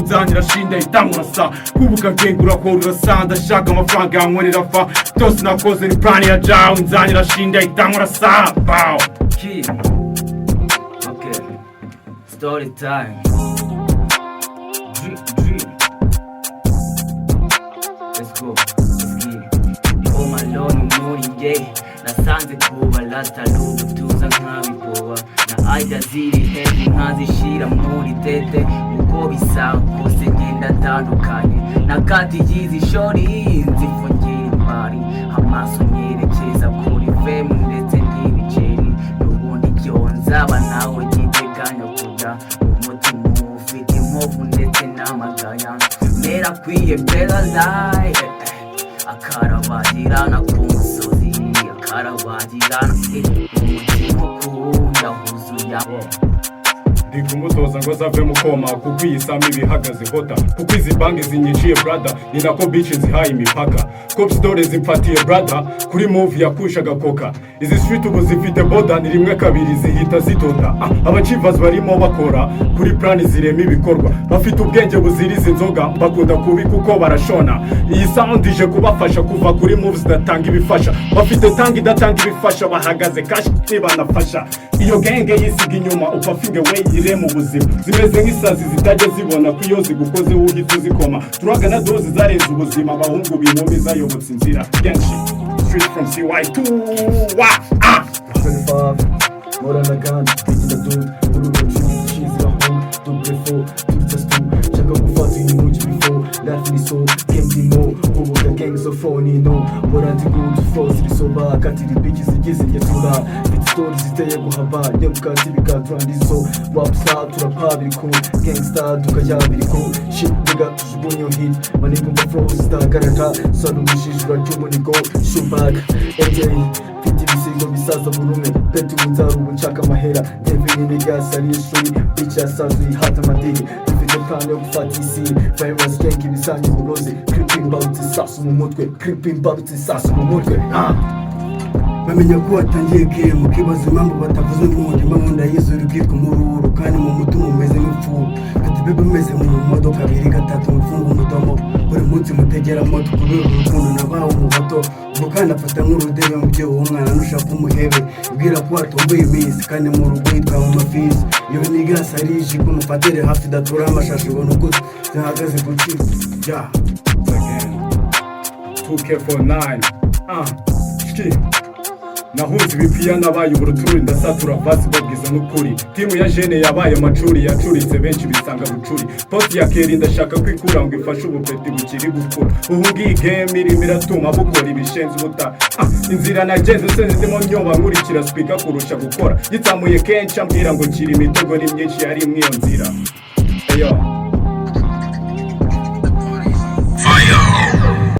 nzanira shinda itamurasa kubuka gengura ko urasanda shaka amafaranga yankorera fa byose nakoze ni plan ya jawe nzanira shinda itamurasa bow key. Okay, story time. Dream. Let's go. Let's get it. Oh my lord, morning day. Nasanze kuba lasta lugu tuza nkabiboba na aida ziri heavy nkazishira muri tete uko bisa kose ngenda tandukanye na kati yizi shori nzifungira imari amaso nyerekeza kuri fame ndetse n'ibiceri n'ubundi cyonzaba nawe giteganya kuja umutima ufite inkovu ndetse n'amaganya mera kwiye bela life akarabagirana ku musozi akarabagirana umutima ukunda huzuye ndi kumutoza ngo azave mu koma kuko iyi sami bihagaze hota kuko izi banki zinyiciye brother ni nako bitch zihaye imipaka cop stories zimfatiye brother kuri move yakushaga koka izi street ubu zifite boda ni rimwe kabiri zihita zitota abachivas barimo bakora kuri plan zirema ibikorwa bafite ubwenge buziriza inzoga bakunda kubi kuko barashona iyi sound ije kubafasha kuva kuri moves zidatanga ibifasha bafite tanga idatanga ibifasha bahagaze cash banafasha iyo genge yisiga inyuma upafinge way ire mu buzima zimeze nk'isazi zitajya zibona ko iyo zigukoze uhita uzikoma turagana doze zarenze ubuzima abahungu b'inkumi zayobotse inzira kenshi street from CY to wa 25 more than a gun in the dude uru rochi she's a home to before to just to check out what you know before that me so game be more over the gangs of phony no more than to go to force the so back at the bitches igeze yesura bit stories ziteye guhaba nyamukati bikatrandizo wapsa turapabiko gangster tukajabiriko shit nigga tujubunyo hit maniko flow stagarata sanu mishishura cyumunigo shootback AJ ibisigo bisaza burume peti bunzaru bunchaka mahera devini nigasa rishuri bitch yasazi hata madigi ifite plan yo gufata isi virus gang ibisanyi buroze creeping bout isasu mu mutwe creeping bout isasu mu mutwe bamenya ko watangiye game kibazo impamvu batavuze umutima mu nda y'izuru kitwa mururu kandi mu mutima umeze nk'ipfu kati bebe umeze mu modoka 2 3 mfunga umudomo buri munsi mutegera moto kubera urukundo nabaho mu bato mukanda afata nk'urudebe mu byo umwana nushaka umuhebe ibwira ko watomboye iminsi kandi mu rugo yitwa mu mafisi iyo nigasa rije ko mufatire hafi datura amashashi ubona uko zihagaze ku cyo ja again 2K49 shiki nahunze ibipiya nabaye uburuturi ndasatura basi babwiza n'ukuri timu ya jene yabaye amacuri yacuritse benshi bisanga bucuri post ya keri ndashaka kwikura ngo ifashe ubupeti bukiri gukura ubu ngiyi game irimo iratuma bukora ibishenze ubuta inzira nagenze se ndimo nyoba nkurikira speaker kurusha gukora gitamuye kenshi ambwira ngo kiri imitego ni myinshi yari imwe iyo nzira